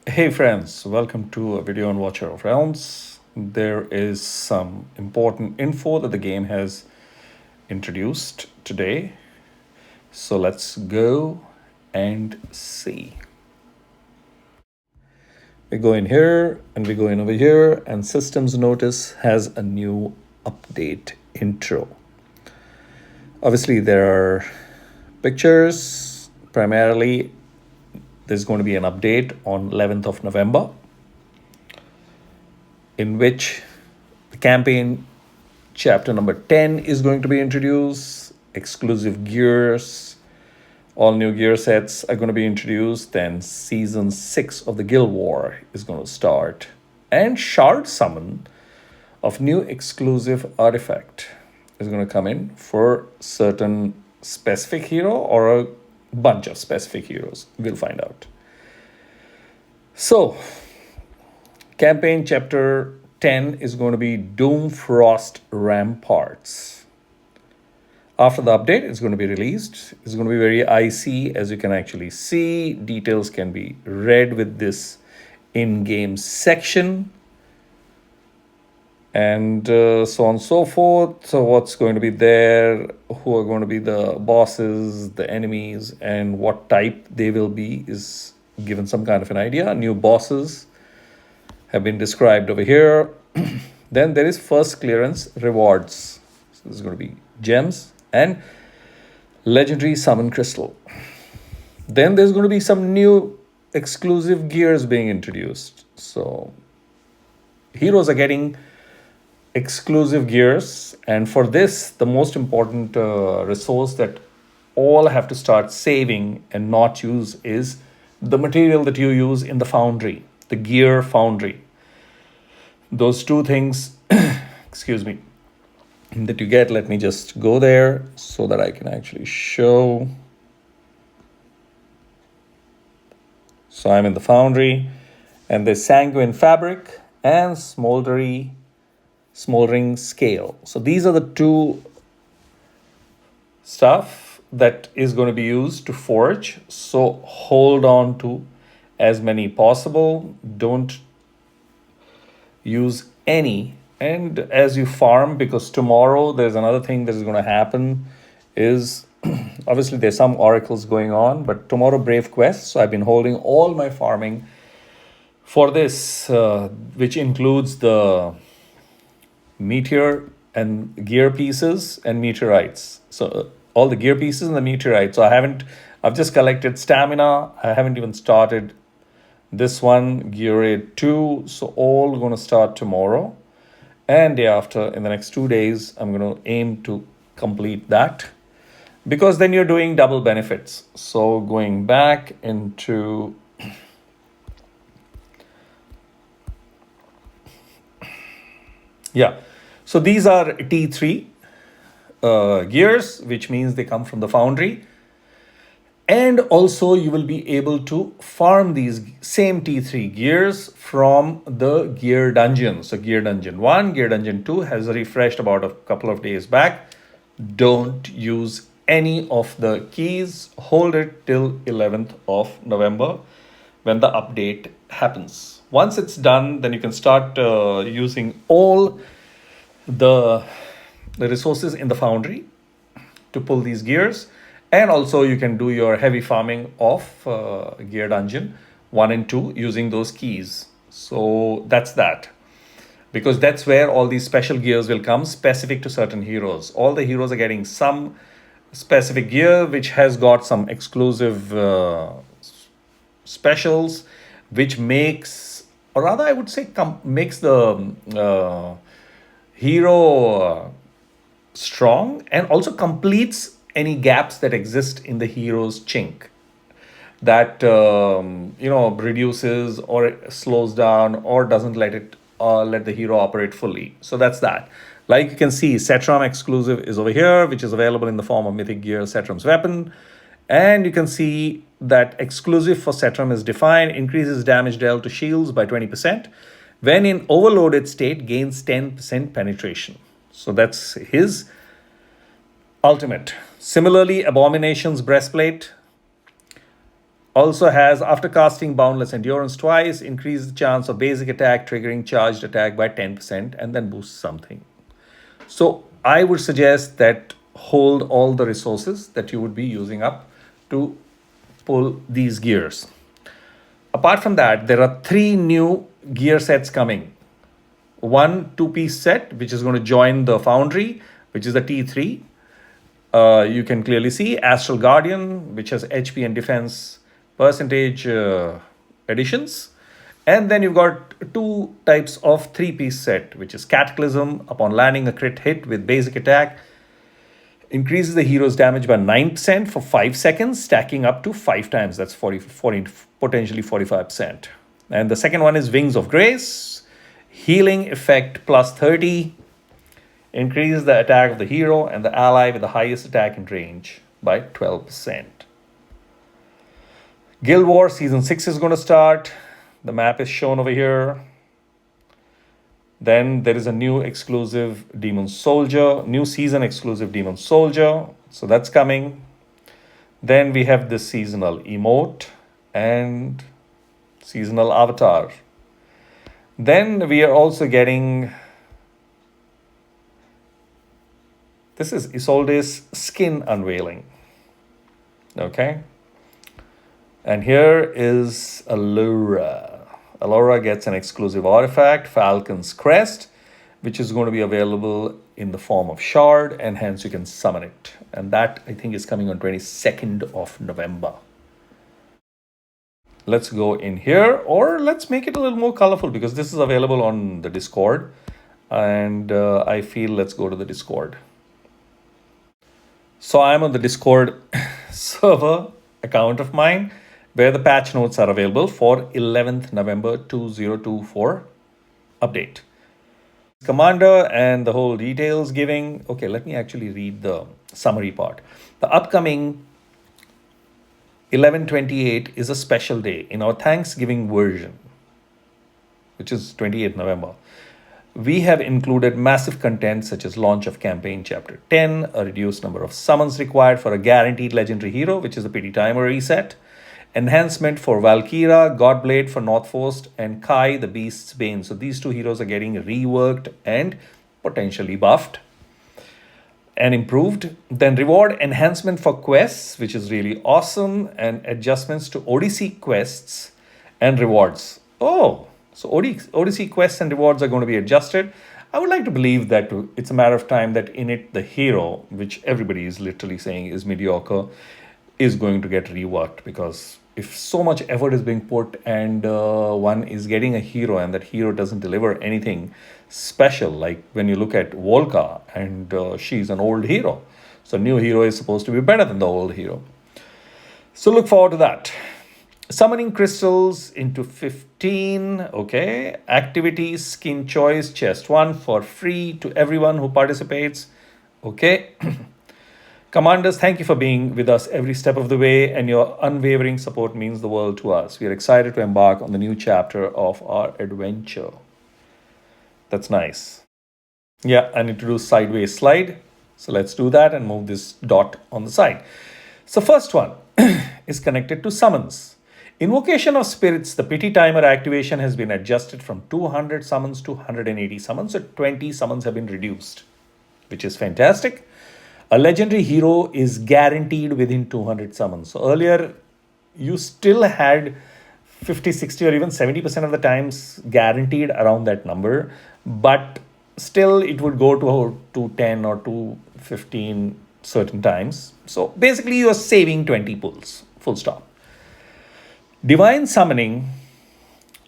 Hey friends, welcome to a video on Watcher of Realms. There is some important info that the game has introduced today. So let's go and see. We go in here and we go in over here, and Systems Notice has a new update intro. Obviously, there are pictures. Primarily, there's going to be an update on 11th of November in which the campaign chapter number 10 is going to be introduced. Exclusive gears, all new gear sets are going to be introduced. Then season 6 of the Guild War is going to start. And Shard Summon of new exclusive artifact is going to come in for certain specific hero or a bunch of specific heroes. We'll find out. So, campaign chapter 10 is going to be Doomfrost Ramparts. After the update, it's going to be released. It's going to be very icy, as you can actually see. Details can be read with this in-game section. And so on and so forth. So what's going to be there, who are going to be the bosses, the enemies, and what type they will be is given some kind of an idea. New bosses have been described over here. Then there is first clearance rewards. So this is going to be gems and legendary summon crystal. Then there's going to be some new exclusive gears being introduced. So heroes are getting exclusive gears, and for this, the most important resource that all have to start saving and not use is the material that you use in the foundry, the gear foundry. Those two things, excuse me, that you get, let me just go there so that I can actually show. So I'm in the foundry, and there's sanguine fabric and smoldering scale. So these are the two stuff that is going to be used to forge. So hold on to as many possible. Don't use any. And as you farm, because tomorrow there's another thing that is going to happen is obviously there's some oracles going on, but tomorrow Brave Quest. So I've been holding all my farming for this, which includes the meteor and gear pieces and meteorites. So all the gear pieces and the meteorites. So I've just collected stamina. I haven't even started this one, gear raid 2. So all going to start tomorrow and day after. In the next 2 days, I'm going to aim to complete that, because then you're doing double benefits. So going back into yeah. So these are T3 gears, which means they come from the foundry. And also you will be able to farm these same T3 gears from the gear dungeon. So gear dungeon 1, gear dungeon 2 has refreshed about a couple of days back. Don't use any of the keys. Hold it till 11th of November when the update happens. Once it's done, then you can start using all the resources in the foundry to pull these gears. And also you can do your heavy farming of gear dungeon 1 and 2 using those keys. So that's that, because that's where all these special gears will come specific to certain heroes. All the heroes are getting some specific gear which has got some exclusive specials, which makes, or rather I would say makes the hero strong, and also completes any gaps that exist in the hero's chink, that reduces or slows down or doesn't let the hero operate fully. So that's that. Like you can see, Setram exclusive is over here, which is available in the form of Mythic Gear Setram's weapon. And you can see that exclusive for Setram is defined, increases damage dealt to shields by 20%. When in overloaded state, gains 10% penetration. So that's his ultimate. Similarly, Abomination's breastplate Also has, after casting Boundless Endurance twice, increase the chance of basic attack triggering charged attack by 10% and then boost something. So I would suggest that hold all the resources that you would be using up to pull these gears. Apart from that, there are 3 new gear sets coming. One 2-piece set, which is going to join the Foundry, which is the T3. You can clearly see Astral Guardian, which has HP and defense percentage additions. And then you've got 2 types of 3-piece set, which is Cataclysm. Upon landing a crit hit with basic attack, increases the hero's damage by 9% for 5 seconds, stacking up to 5 times. That's 40, potentially 45%. And the second one is Wings of Grace. Healing effect plus 30. Increases the attack of the hero and the ally with the highest attack and range by 12%. Guild Wars Season 6 is going to start. The map is shown over here. Then there is a new exclusive Demon Soldier, new season exclusive Demon Soldier. So that's coming. Then we have the seasonal emote and seasonal avatar. Then we are also getting, this is Isolde's skin unveiling. Okay. And here is Allura. Allura gets an exclusive artifact, Falcon's Crest, which is going to be available in the form of shard, and hence you can summon it. And that, I think, is coming on 22nd of November. Let's go in here, or let's make it a little more colorful because this is available on the Discord. And I feel let's go to the Discord. So I'm on the Discord server account of mine, where the patch notes are available for 11th November 2024 update. Commander and the whole details giving. Okay, let me actually read the summary part. The upcoming 11/28 is a special day in our Thanksgiving version, which is 28th November. We have included massive content such as launch of campaign chapter 10, a reduced number of summons required for a guaranteed legendary hero, which is the pity timer reset, enhancement for Valkyra, Godblade for Northforst, and Kai the Beast's Bane. So these 2 heroes are getting reworked and potentially buffed and improved. Then reward enhancement for quests, which is really awesome, and adjustments to Odyssey quests and rewards. Oh, so Odyssey quests and rewards are going to be adjusted. I would like to believe that it's a matter of time that in it the hero, which everybody is literally saying is mediocre, is going to get reworked, because if so much effort is being put and one is getting a hero and that hero doesn't deliver anything special, like when you look at Volka and she's an old hero. So new hero is supposed to be better than the old hero. So look forward to that. Summoning crystals into 15. Okay. Activities, skin choice, chest 1 for free to everyone who participates. Okay. Commanders, thank you for being with us every step of the way, and your unwavering support means the world to us. We are excited to embark on the new chapter of our adventure. That's nice. Yeah, I need to do sideways slide. So let's do that and move this dot on the side. So first one is connected to summons. Invocation of Spirits, the pity timer activation has been adjusted from 200 summons to 180 summons. So 20 summons have been reduced, which is fantastic. A legendary hero is guaranteed within 200 summons. So earlier, you still had 50, 60, or even 70% of the times guaranteed around that number. But still, it would go to 210 or 215 certain times. So basically, you are saving 20 pulls, full stop. Divine Summoning.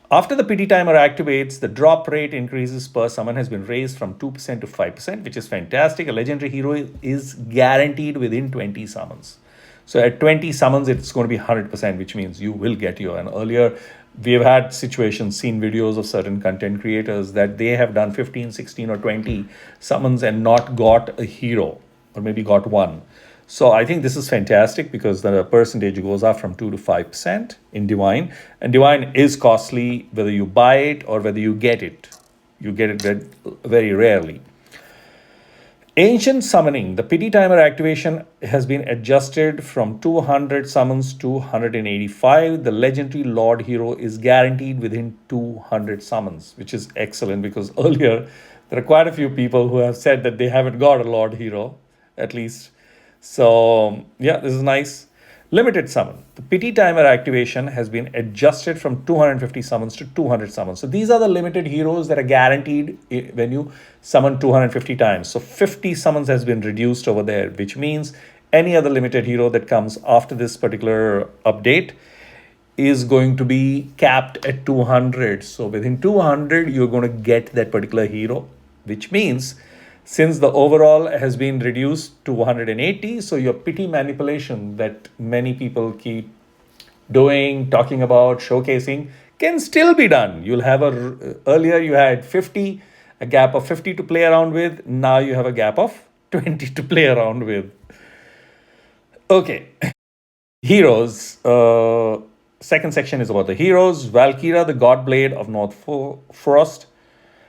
After the pity timer activates, the drop rate increases per summon has been raised from 2% to 5%, which is fantastic. A legendary hero is guaranteed within 20 summons. So at 20 summons, it's going to be 100%, which means you will get your. And earlier, we have had situations, seen videos of certain content creators that they have done 15, 16, or 20 summons and not got a hero, or maybe got one. So I think this is fantastic because the percentage goes up from 2 to 5% in Divine. And Divine is costly whether you buy it or whether you get it. You get it very rarely. Ancient summoning. The pity timer activation has been adjusted from 200 summons to 185. The legendary Lord Hero is guaranteed within 200 summons, which is excellent because earlier there are quite a few people who have said that they haven't got a Lord Hero, at least. So, yeah, this is nice. Limited summon. The pity timer activation has been adjusted from 250 summons to 200 summons. So these are the limited heroes that are guaranteed when you summon 250 times. So 50 summons has been reduced over there, which means any other limited hero that comes after this particular update is going to be capped at 200. So within 200, you're going to get that particular hero, which means since the overall has been reduced to 180, so your pity manipulation that many people keep doing, talking about, showcasing can still be done. You'll have earlier you had 50, a gap of 50 to play around with. Now you have a gap of 20 to play around with. Okay. Heroes. Second section is about the heroes. Valkyra, the God Blade of North Frost.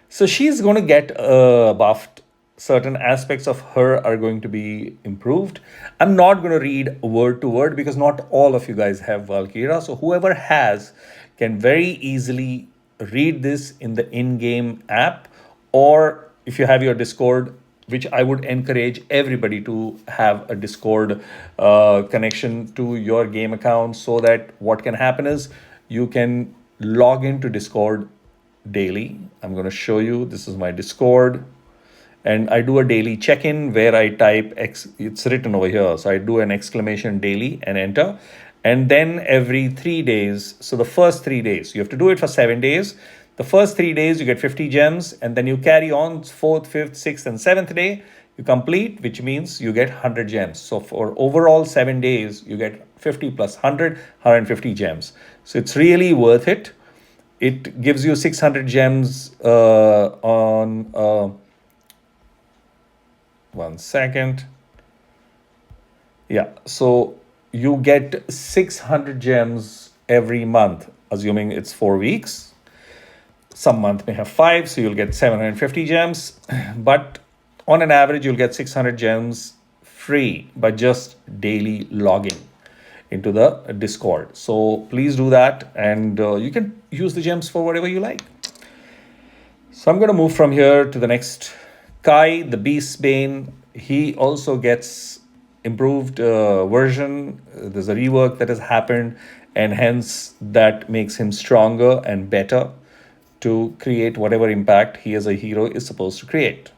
So she's going to get buffed. Certain aspects of her are going to be improved. I'm not going to read word to word because not all of you guys have Valkyra. So whoever has can very easily read this in the in-game app, or if you have your Discord, which I would encourage everybody to have a Discord connection to your game account, so that what can happen is you can log into Discord daily. I'm going to show you. This is my Discord. And I do a daily check-in where I type it's written over here. So I do an exclamation daily and enter. And then every 3 days, so the first 3 days, you have to do it for 7 days. The first 3 days, you get 50 gems, and then you carry on 4th, 5th, 6th, and 7th day, you complete, which means you get 100 gems. So for overall 7 days, you get 50 plus 100, 150 gems. So it's really worth it. It gives you 600 gems on... 1 second. Yeah, so you get 600 gems every month, assuming it's 4 weeks. Some month may have 5, so you'll get 750 gems. But on an average, you'll get 600 gems free by just daily logging into the Discord. So please do that, and you can use the gems for whatever you like. So I'm going to move from here to the next. Kai, the Beast's Bane, he also gets improved version. There's a rework that has happened, and hence that makes him stronger and better to create whatever impact he as a hero is supposed to create.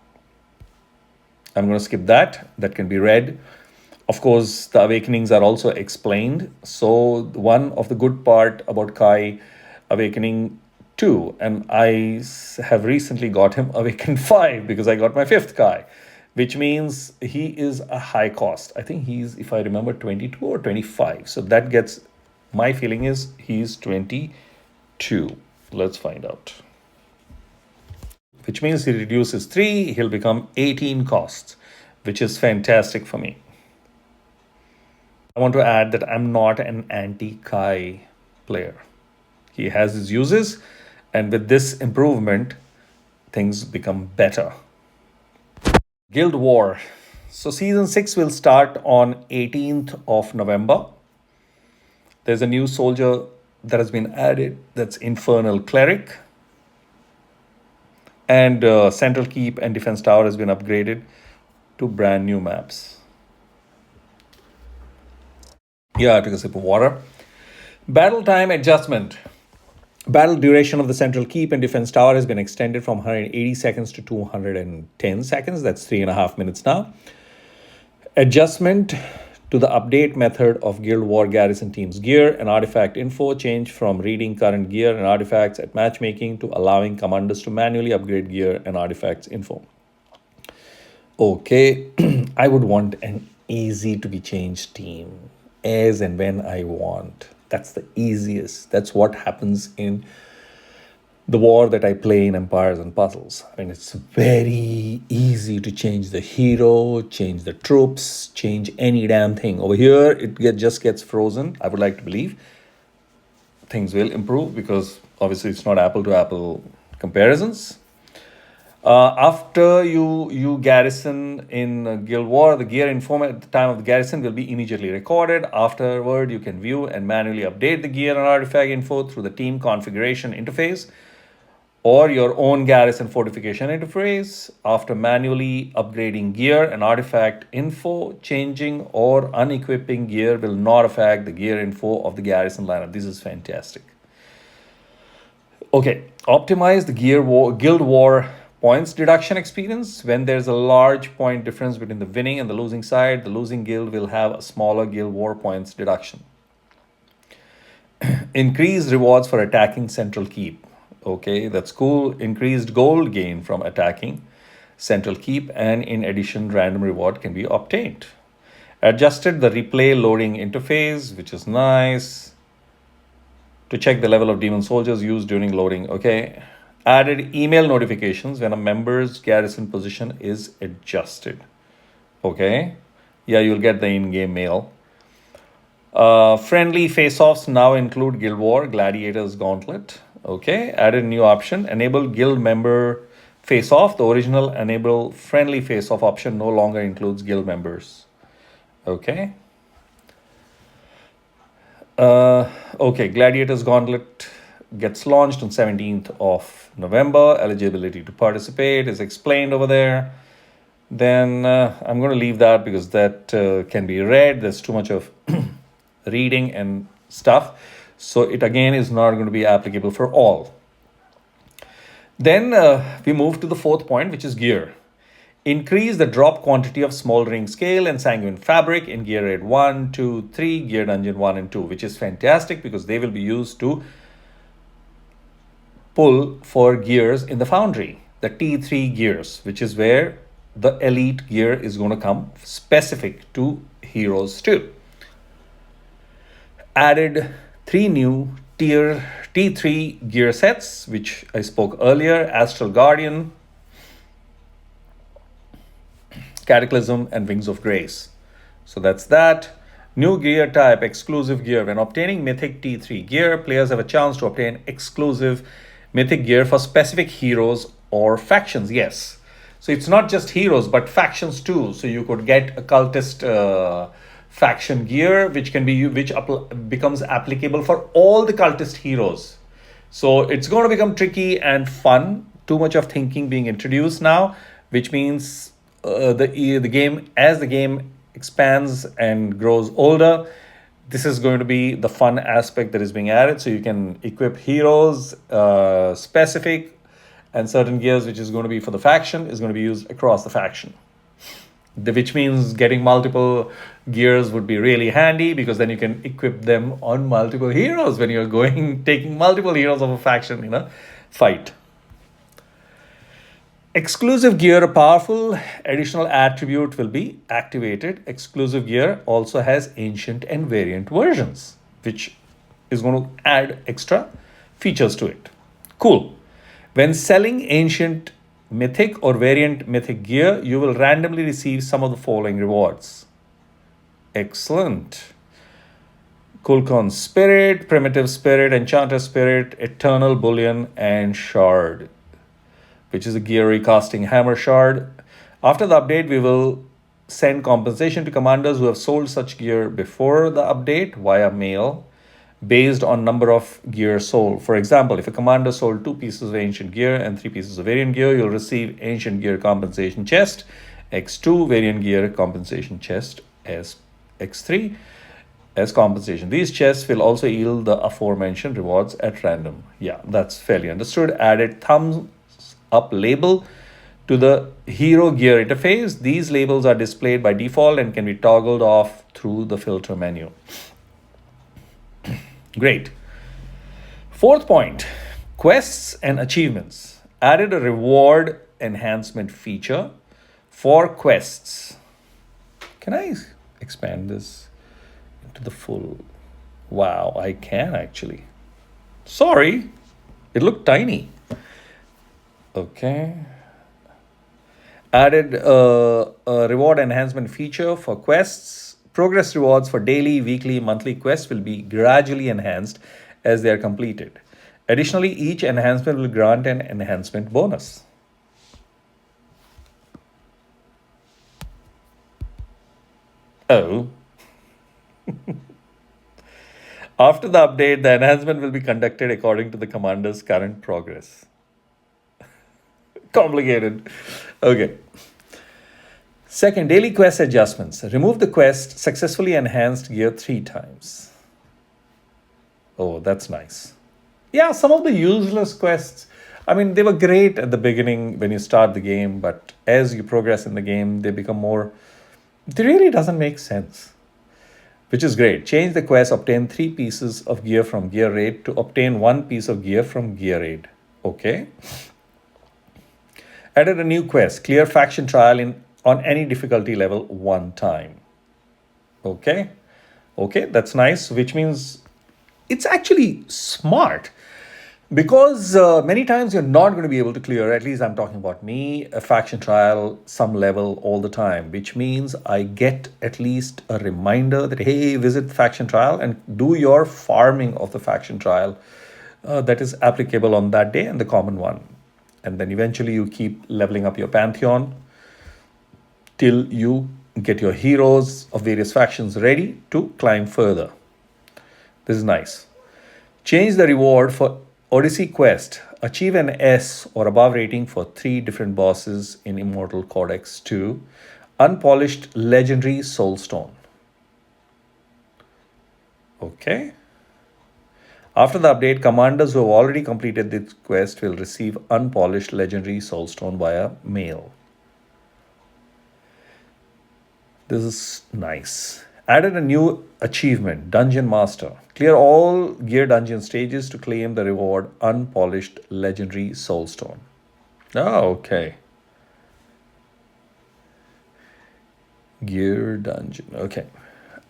I'm going to skip that. That can be read. Of course, the awakenings are also explained. So one of the good part about Kai Awakening 2, and I have recently got him Awakened 5 because I got my 5th Kai, which means he is a high cost. I think he's, if I remember, 22 or 25. So that gets, my feeling is he's 22. Let's find out. Which means he reduces 3, he'll become 18 costs, which is fantastic for me. I want to add that I'm not an anti-Kai player. He has his uses, and with this improvement, things become better. Guild War. So Season 6 will start on 18th of November. There's a new soldier that has been added. That's Infernal Cleric. And Central Keep and Defense Tower has been upgraded to brand new maps. Yeah, I took a sip of water. Battle time adjustment. Battle duration of the Central Keep and Defense Tower has been extended from 180 seconds to 210 seconds. That's 3.5 minutes now. Adjustment to the update method of Guild War Garrison Team's gear and artifact info changed from reading current gear and artifacts at matchmaking to allowing commanders to manually upgrade gear and artifacts info. Okay, I would want an easy to be changed team as and when I want. That's the easiest. That's what happens in the war that I play in Empires and Puzzles. I mean, it's very easy to change the hero, change the troops, change any damn thing. Over here, just gets frozen. I would like to believe things will improve because obviously it's not apple to apple comparisons. After you garrison in Guild War, the gear info at the time of the garrison will be immediately recorded. Afterward, you can view and manually update the gear and artifact info through the team configuration interface or your own garrison fortification interface. After manually upgrading gear and artifact info, changing or unequipping gear will not affect the gear info of the garrison lineup. This is fantastic. Okay, optimize the Guild War points deduction experience. When there's a large point difference between the winning and the losing side, the losing guild will have a smaller Guild War points deduction. Increased rewards for attacking Central Keep. Okay, that's cool. Increased gold gain from attacking Central Keep, and in addition, random reward can be obtained. Adjusted the replay loading interface, which is nice, to check the level of demon soldiers used during loading. Okay. Added email notifications when a member's garrison position is adjusted. Okay. Yeah, you'll get the in-game mail. Friendly face-offs now include Guild War, Gladiators Gauntlet. Okay. Added new option. Enable guild member face-off. The original enable friendly face-off option no longer includes guild members. Okay. Okay, Gladiators Gauntlet gets launched on 17th of November. Eligibility to participate is explained over there. Then I'm going to leave that because that can be read. There's too much of reading and stuff. So it again is not going to be applicable for all. Then we move to the fourth point, which is gear. Increase the drop quantity of smoldering scale and sanguine fabric in gear raid 1, 2, 3, gear dungeon 1 and 2, which is fantastic because they will be used to pull for gears in the foundry, the T3 gears, which is where the elite gear is going to come specific to heroes too. Added 3 new tier T3 gear sets, which I spoke earlier: Astral Guardian, Cataclysm, and Wings of Grace. So that's that. New gear type, exclusive gear. When obtaining Mythic T3 gear, players have a chance to obtain exclusive Mythic gear for specific heroes or factions. Yes. So it's not just heroes, but factions too. So you could get a cultist faction gear, which becomes applicable for all the cultist heroes. So it's going to become tricky and fun. Too much of thinking being introduced now, which means the game expands and grows older, this is going to be the fun aspect that is being added. So you can equip heroes specific, and certain gears which is going to be for the faction is going to be used across the faction, which means getting multiple gears would be really handy because then you can equip them on multiple heroes when you're taking multiple heroes of a faction in a fight. Exclusive gear, a powerful additional attribute, will be activated. Exclusive gear also has ancient and variant versions, which is going to add extra features to it. Cool. When selling ancient mythic or variant mythic gear, you will randomly receive some of the following rewards. Excellent. Kulkon's Spirit, Primitive Spirit, Enchanter Spirit, Eternal Bullion, and Shard, which is a gear recasting hammer shard. After the update, we will send compensation to commanders who have sold such gear before the update via mail based on number of gear sold. For example, if a commander sold 2 pieces of ancient gear and 3 pieces of variant gear, you'll receive ancient gear compensation chest X2, variant gear compensation chest as X3 as compensation. These chests will also yield the aforementioned rewards at random. Yeah, that's fairly understood. Added thumbs up label to the hero gear interface. These labels are displayed by default and can be toggled off through the filter menu. Great. Fourth point, quests and achievements. Added a reward enhancement feature for quests. Can I expand this into the full? Wow, I can actually. Sorry, it looked tiny. Okay. Added a reward enhancement feature for quests. Progress rewards for daily, weekly, monthly quests will be gradually enhanced as they are completed. Additionally, each enhancement will grant an enhancement bonus. Oh, after the update, the enhancement will be conducted according to the commander's current progress. Complicated. Okay. Second, daily quest adjustments. Remove the quest successfully enhanced gear 3 times. Oh, that's nice. Yeah, some of the useless quests, I mean, they were great at the beginning when you start the game, but as you progress in the game, they become more. It really doesn't make sense, which is great. Change the quest, obtain 3 pieces of gear from gear raid to obtain 1 piece of gear from gear raid. Okay. Added a new quest, clear faction trial in on any difficulty level 1 time. Okay. Okay, that's nice, which means it's actually smart because many times you're not going to be able to clear, at least I'm talking about me, a faction trial some level all the time, which means I get at least a reminder that, hey, visit the faction trial and do your farming of the faction trial that is applicable on that day and the common one. And then eventually you keep leveling up your pantheon till you get your heroes of various factions ready to climb further. This is nice. Change the reward for Odyssey Quest. Achieve an S or above rating for 3 different bosses in Immortal Codex 2. Unpolished Legendary Soulstone. Okay. After the update, commanders who have already completed this quest will receive unpolished Legendary Soulstone via mail. This is nice. Added a new achievement, Dungeon Master. Clear all gear dungeon stages to claim the reward Unpolished Legendary Soulstone. Oh, okay. Gear dungeon. Okay.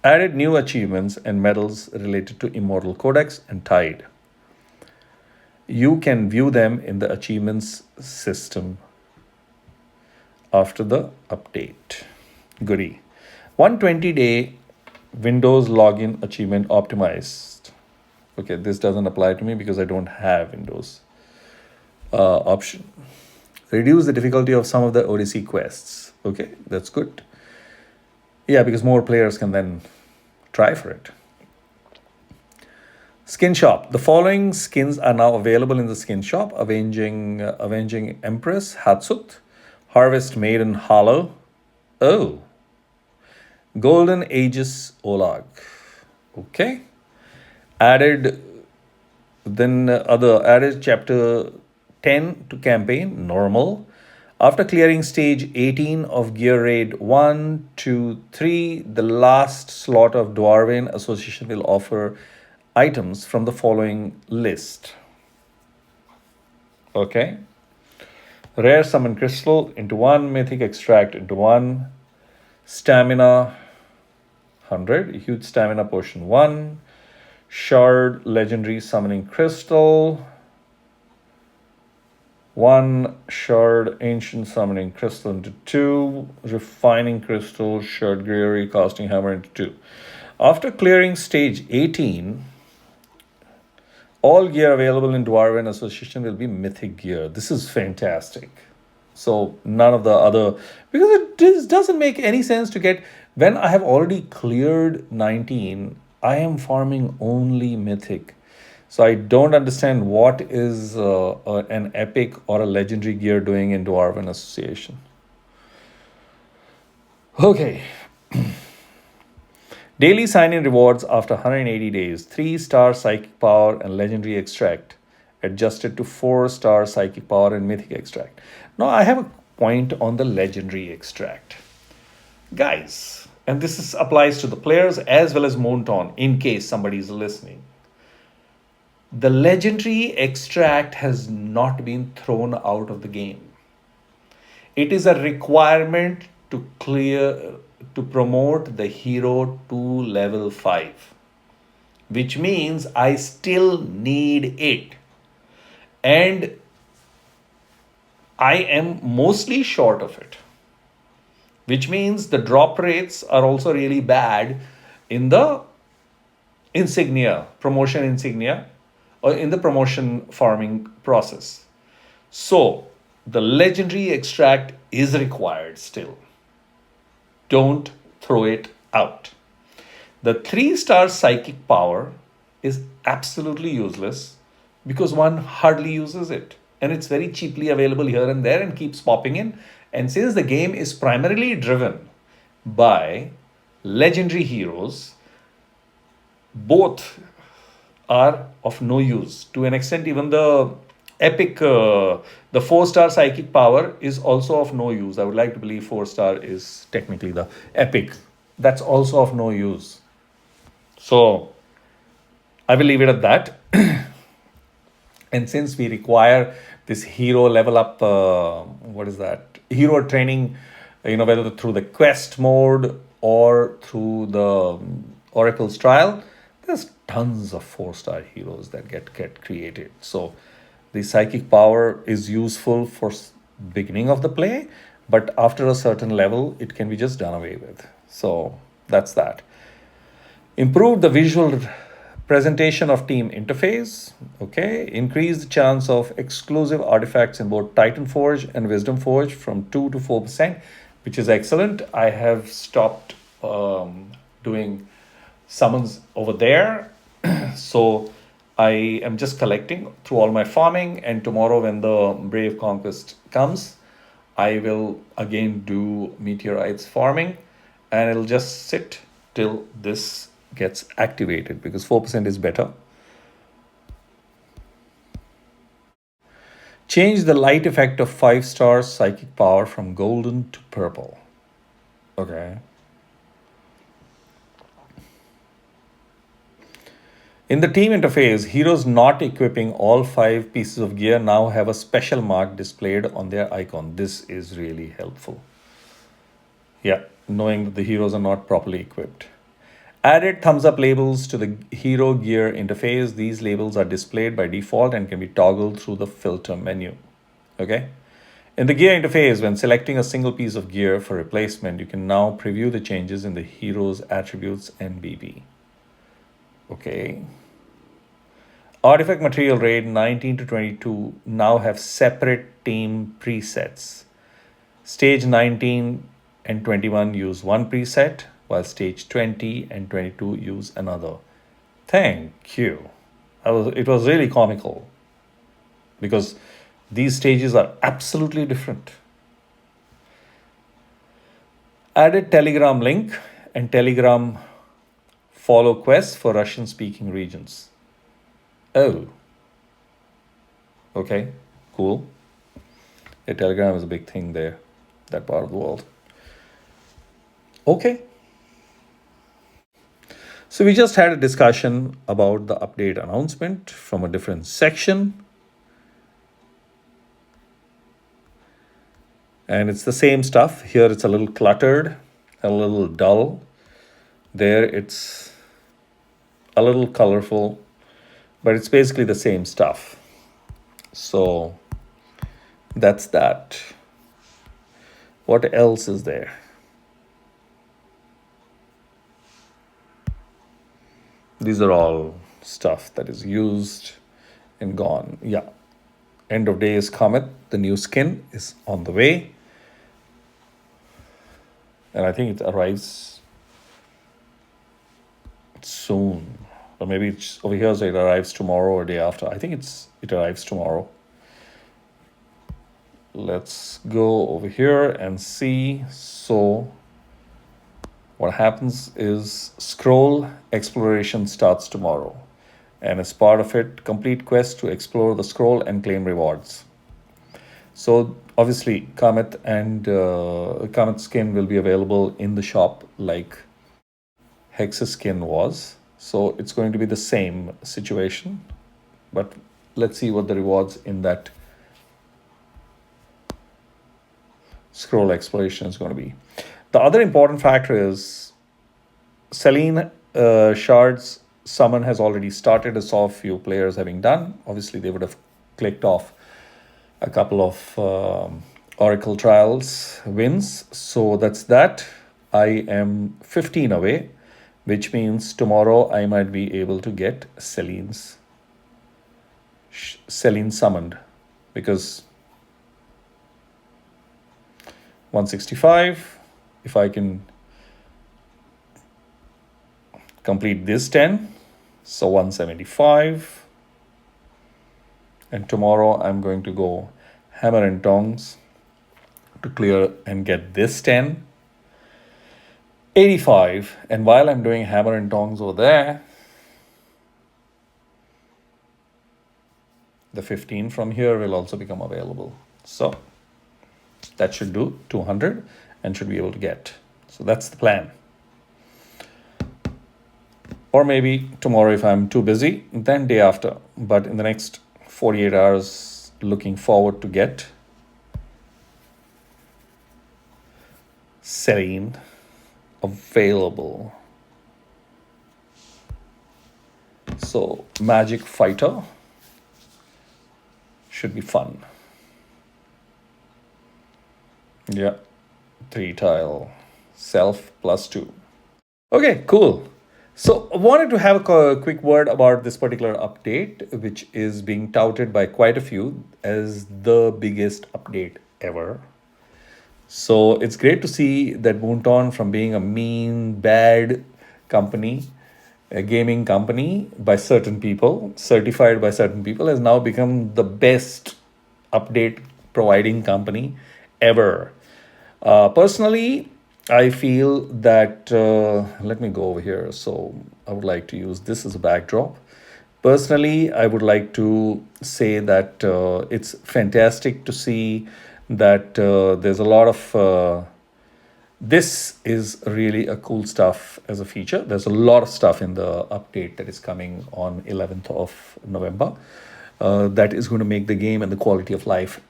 Added new achievements and medals related to Immortal Codex and Tide. You can view them in the achievements system after the update. Goodie. 120-day Windows login achievement optimized. Okay, this doesn't apply to me because I don't have Windows option. Reduce the difficulty of some of the Odyssey quests. Okay, that's good. Yeah, because more players can then try for it. Skin shop. The following skins are now available in the skin shop: Avenging Empress Hatsut, Harvest Maiden Hollow. Oh, Golden Aegis Olag. Okay. Added added chapter 10 to campaign normal. After clearing stage 18 of Gear Raid 1, 2, 3, the last slot of Dwarven Association will offer items from the following list. Okay. Rare Summon Crystal into 1, Mythic Extract into 1, Stamina 100, Huge Stamina Potion 1, Shard Legendary Summoning Crystal, 1 Shard Ancient Summoning Crystal into 2, Refining Crystal, Shard Greery Casting Hammer into 2. After clearing stage 18, all gear available in Dwarven Association will be mythic gear. This is fantastic. So none of the other, because it doesn't make any sense to get, when I have already cleared 19, I am farming only mythic. So I don't understand what is an epic or a legendary gear doing in Dwarven Association. Okay. Daily sign-in rewards after 180 days. 3-star psychic power and legendary extract. Adjusted to 4-star psychic power and mythic extract. Now I have a point on the legendary extract. Guys, and this applies to the players as well as Monton in case somebody is listening. The legendary extract has not been thrown out of the game. It is a requirement to promote the hero to level 5, which means I still need it. And I am mostly short of it, which means the drop rates are also really bad in the promotion insignia, or in the promotion farming process. So the legendary extract is required still. Don't throw it out. The 3-star psychic power is absolutely useless because one hardly uses it. And it's very cheaply available here and there and keeps popping in. And since the game is primarily driven by legendary heroes, both are of no use. To an extent, even the epic, the 4-star psychic power is also of no use. I would like to believe 4-star is technically the epic. That's also of no use. So I will leave it at that. And since we require this hero level up, what is that? Hero training, whether through the quest mode or through the Oracle's trial, there's tons of 4-star heroes that get created. So the psychic power is useful for beginning of the play, but after a certain level, it can be just done away with. So that's that. Improve the visual presentation of team interface. Okay. Increase the chance of exclusive artifacts in both Titan Forge and Wisdom Forge from 2 to 4%, which is excellent. I have stopped doing summons over there. So I am just collecting through all my farming, and tomorrow when the Brave Conquest comes, I will again do meteorites farming, and it'll just sit till this gets activated because 4% is better. Change the light effect of 5-star psychic power from golden to purple. Okay. In the team interface, heroes not equipping all 5 pieces of gear now have a special mark displayed on their icon. This is really helpful. Yeah, knowing that the heroes are not properly equipped. Added thumbs up labels to the hero gear interface. These labels are displayed by default and can be toggled through the filter menu. Okay. In the gear interface, when selecting a single piece of gear for replacement, you can now preview the changes in the hero's attributes and BP. Okay. Artifact material raid 19 to 22 now have separate team presets. Stage 19 and 21 use one preset, while stage 20 and 22 use another. Thank you. It was really comical because these stages are absolutely different. Added Telegram link and Telegram follow quests for Russian speaking regions. Oh. Okay, cool. Yeah, Telegram is a big thing there, that part of the world. Okay. So we just had a discussion about the update announcement from a different section. And it's the same stuff. Here it's a little cluttered, a little dull. There it's a little colorful, but it's basically the same stuff. So that's that. What else is there? These are all stuff that is used and gone. Yeah. End of day is Comet. The new skin is on the way. And I think it arrives soon. Or maybe it's over here, so it arrives tomorrow or day after. I think it arrives tomorrow. Let's go over here and see. So what happens is scroll exploration starts tomorrow. And as part of it, complete quest to explore the scroll and claim rewards. So obviously Comet and Comet skin will be available in the shop like Hex's skin was. So it's going to be the same situation. But let's see what the rewards in that scroll exploration is going to be. The other important factor is Selene Shard's summon has already started. I saw a few players having done. Obviously, they would have clicked off a couple of Oracle Trials wins. So that's that. I am 15 away, which means tomorrow I might be able to get Selene summoned because 165, if I can complete this 10. So 175. And tomorrow I'm going to go hammer and tongs to clear and get this 10. 85. And while I'm doing hammer and tongs over there, the 15 from here will also become available. So that should do 200 and should be able to get. So that's the plan. Or maybe tomorrow if I'm too busy, then day after. But in the next 48 hours, looking forward to get Serene available. So Magic Fighter should be fun. Yeah, 3 tile, self +2. Okay, cool. So I wanted to have a quick word about this particular update, which is being touted by quite a few as the biggest update ever. So it's great to see that Moonton, from being a mean, bad company, a gaming company by certain people, certified by certain people, has now become the best update providing company ever. Personally, I feel that, let me go over here. So I would like to use this as a backdrop. Personally, I would like to say that it's fantastic to see that there's a lot of this is really a cool stuff as a feature. There's a lot of stuff in the update that is coming on 11th of November that is going to make the game and the quality of life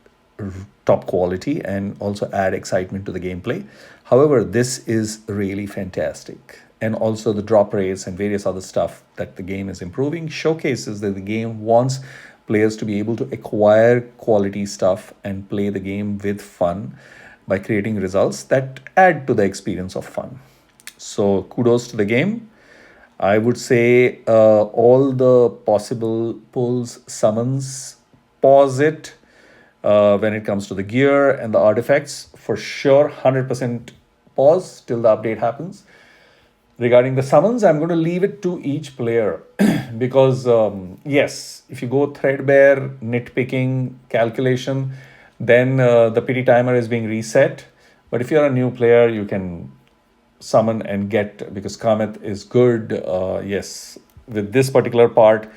top quality and also add excitement to the gameplay. However, this is really fantastic. And also the drop rates and various other stuff that the game is improving showcases that the game wants players to be able to acquire quality stuff and play the game with fun by creating results that add to the experience of fun. So kudos to the game. I would say all the possible pulls, summons, pause it when it comes to the gear and the artifacts. For sure, 100% pause till the update happens. Regarding the summons, I'm going to leave it to each player because, yes, if you go threadbare, nitpicking, calculation, then the pity timer is being reset. But if you're a new player, you can summon and get, because Kamet is good. Yes, with this particular part,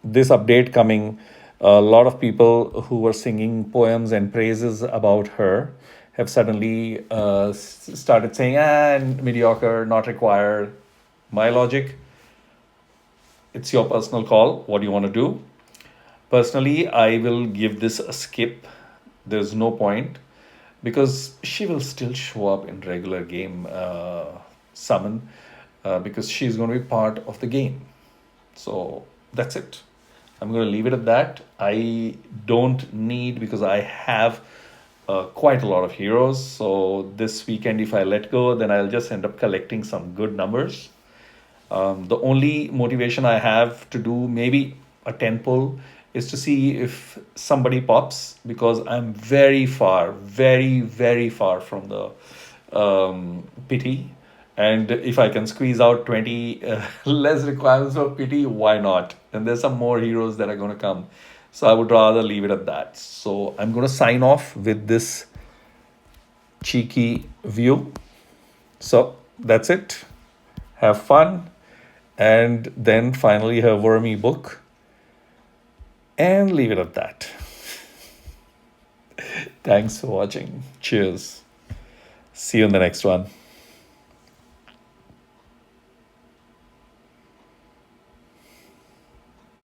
this update coming, a lot of people who were singing poems and praises about her have suddenly started saying, mediocre, not required. My logic, it's your personal call. What do you want to do? Personally, I will give this a skip. There's no point because she will still show up in regular game summon because she's going to be part of the game. So that's it. I'm going to leave it at that. I don't need, because I have quite a lot of heroes. So this weekend, if I let go, then I'll just end up collecting some good numbers. The only motivation I have to do maybe a 10 pull is to see if somebody pops, because I'm very far, very, very far from the pity. And if I can squeeze out 20 less requirements of pity, why not? And there's some more heroes that are going to come. So I would rather leave it at that. So I'm going to sign off with this cheeky view. So that's it. Have fun. And then finally her wormy book. And leave it at that. Thanks for watching. Cheers. See you in the next one.